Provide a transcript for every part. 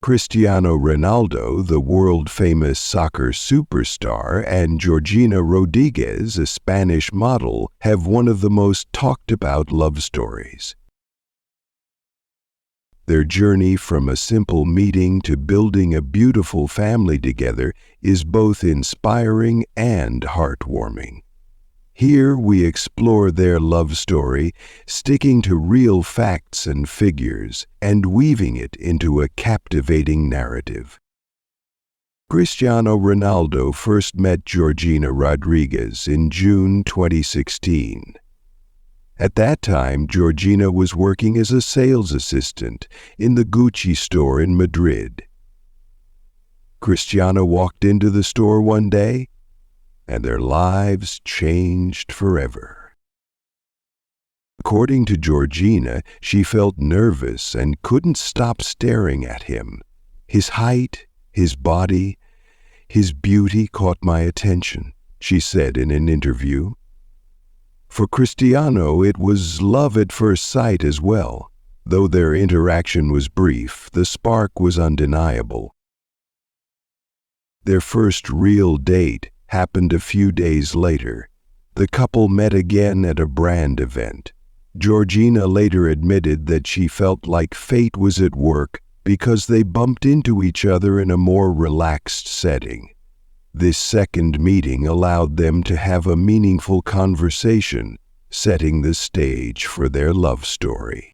Cristiano Ronaldo, the world-famous soccer superstar, and Georgina Rodriguez, a Spanish model, have one of the most talked-about love stories. Their journey from a simple meeting to building a beautiful family together is both inspiring and heartwarming. Here we explore their love story, sticking to real facts and figures, and weaving it into a captivating narrative. Cristiano Ronaldo first met Georgina Rodriguez in June 2016. At that time, Georgina was working as a sales assistant in the Gucci store in Madrid. Cristiano walked into the store one day, and their lives changed forever. According to Georgina, she felt nervous and couldn't stop staring at him. His height, his body, his beauty caught my attention, she said in an interview. For Cristiano, it was love at first sight as well. Though their interaction was brief, the spark was undeniable. Their first real date happened a few days later. The couple met again at a brand event. Georgina later admitted that she felt like fate was at work because they bumped into each other in a more relaxed setting. This second meeting allowed them to have a meaningful conversation, setting the stage for their love story.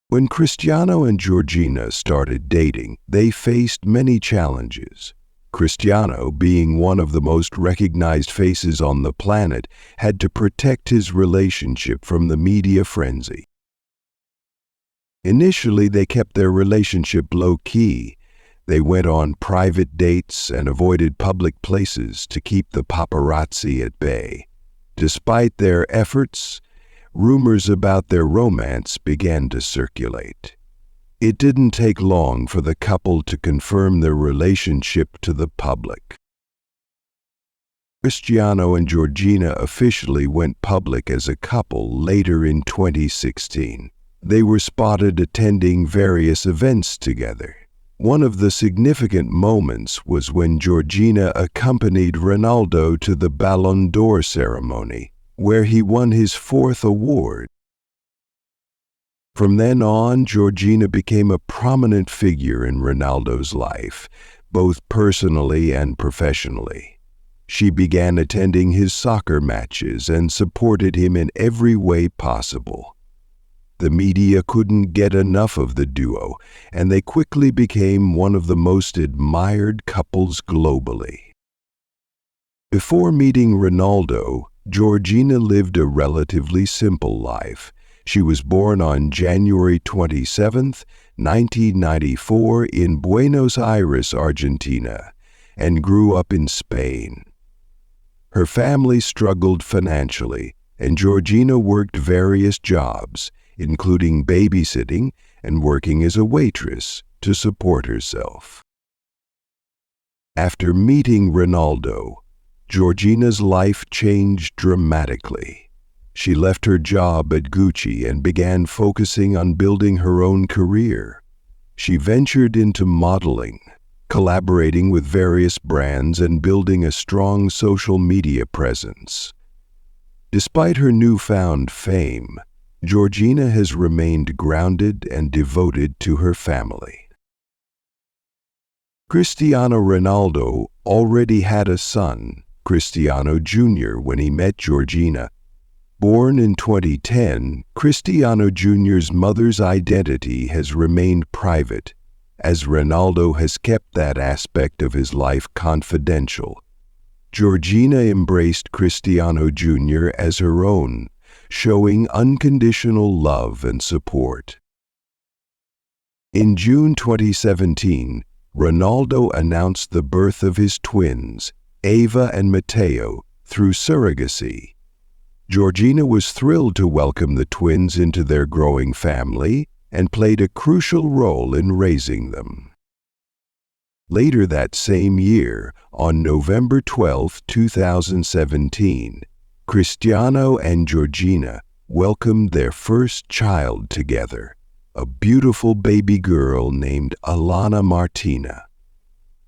When Cristiano and Georgina started dating, they faced many challenges. Cristiano, being one of the most recognized faces on the planet, had to protect his relationship from the media frenzy. Initially, they kept their relationship low-key. They went on private dates and avoided public places to keep the paparazzi at bay. Despite their efforts, rumors about their romance began to circulate. It didn't take long for the couple to confirm their relationship to the public. Cristiano and Georgina officially went public as a couple later in 2016. They were spotted attending various events together. One of the significant moments was when Georgina accompanied Ronaldo to the Ballon d'Or ceremony, where he won his 4th award. From then on, Georgina became a prominent figure in Ronaldo's life, both personally and professionally. She began attending his soccer matches and supported him in every way possible. The media couldn't get enough of the duo, and they quickly became one of the most admired couples globally. Before meeting Ronaldo, Georgina lived a relatively simple life. She was born on January 27, 1994 in Buenos Aires, Argentina, and grew up in Spain. Her family struggled financially, and Georgina worked various jobs, including babysitting and working as a waitress, to support herself. After meeting Ronaldo, Georgina's life changed dramatically. She left her job at Gucci and began focusing on building her own career. She ventured into modeling, collaborating with various brands and building a strong social media presence. Despite her newfound fame, Georgina has remained grounded and devoted to her family. Cristiano Ronaldo already had a son, Cristiano Jr., when he met Georgina. Born in 2010, Cristiano Jr.'s mother's identity has remained private, as Ronaldo has kept that aspect of his life confidential. Georgina embraced Cristiano Jr. as her own, showing unconditional love and support. In June 2017, Ronaldo announced the birth of his twins, Ava and Matteo, through surrogacy. Georgina was thrilled to welcome the twins into their growing family and played a crucial role in raising them. Later that same year, on November 12, 2017, Cristiano and Georgina welcomed their first child together, a beautiful baby girl named Alana Martina.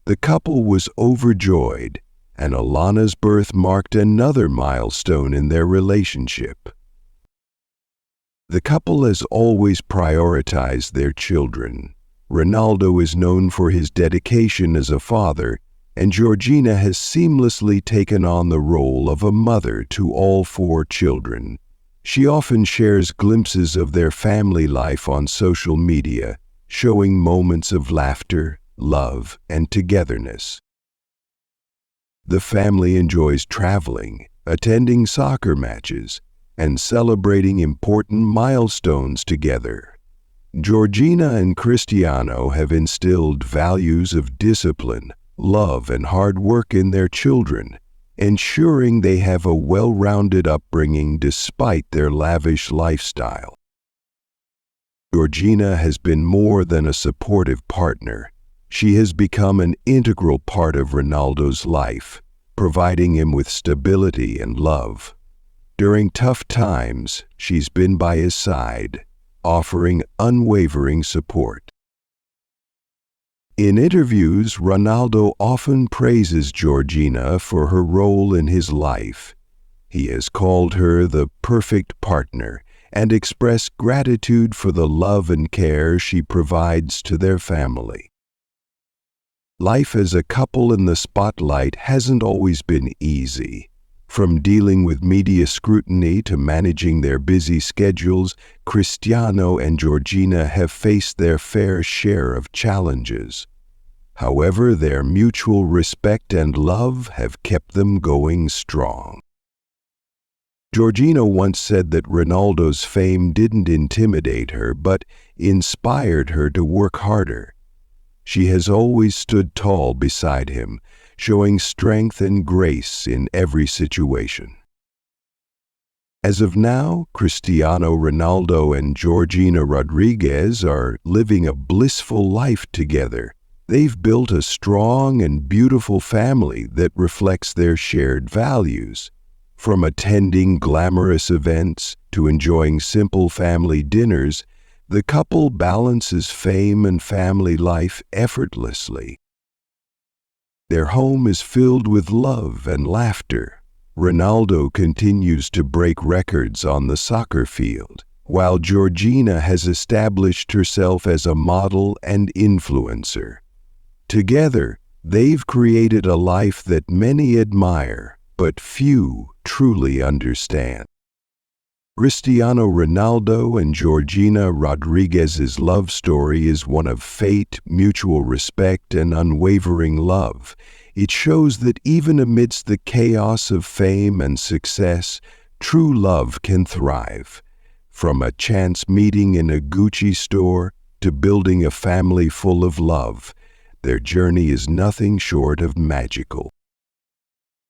The couple was overjoyed, and Alana's birth marked another milestone in their relationship. The couple has always prioritized their children. Ronaldo is known for his dedication as a father, and Georgina has seamlessly taken on the role of a mother to all 4 children. She often shares glimpses of their family life on social media, showing moments of laughter, love, and togetherness. The family enjoys traveling, attending soccer matches, and celebrating important milestones together. Georgina and Cristiano have instilled values of discipline, love, and hard work in their children, ensuring they have a well-rounded upbringing despite their lavish lifestyle. Georgina has been more than a supportive partner. She has become an integral part of Ronaldo's life, providing him with stability and love. During tough times, she's been by his side, offering unwavering support. In interviews, Ronaldo often praises Georgina for her role in his life. He has called her the perfect partner and expressed gratitude for the love and care she provides to their family. Life as a couple in the spotlight hasn't always been easy. From dealing with media scrutiny to managing their busy schedules, Cristiano and Georgina have faced their fair share of challenges. However, their mutual respect and love have kept them going strong. Georgina once said that Ronaldo's fame didn't intimidate her, but inspired her to work harder. She has always stood tall beside him, showing strength and grace in every situation. As of now, Cristiano Ronaldo and Georgina Rodriguez are living a blissful life together. They've built a strong and beautiful family that reflects their shared values. From attending glamorous events to enjoying simple family dinners, the couple balances fame and family life effortlessly. Their home is filled with love and laughter. Ronaldo continues to break records on the soccer field, while Georgina has established herself as a model and influencer. Together, they've created a life that many admire, but few truly understand. Cristiano Ronaldo and Georgina Rodriguez's love story is one of faith, mutual respect, and unwavering love. It shows that even amidst the chaos of fame and success, true love can thrive. From a chance meeting in a Gucci store to building a family full of love, their journey is nothing short of magical.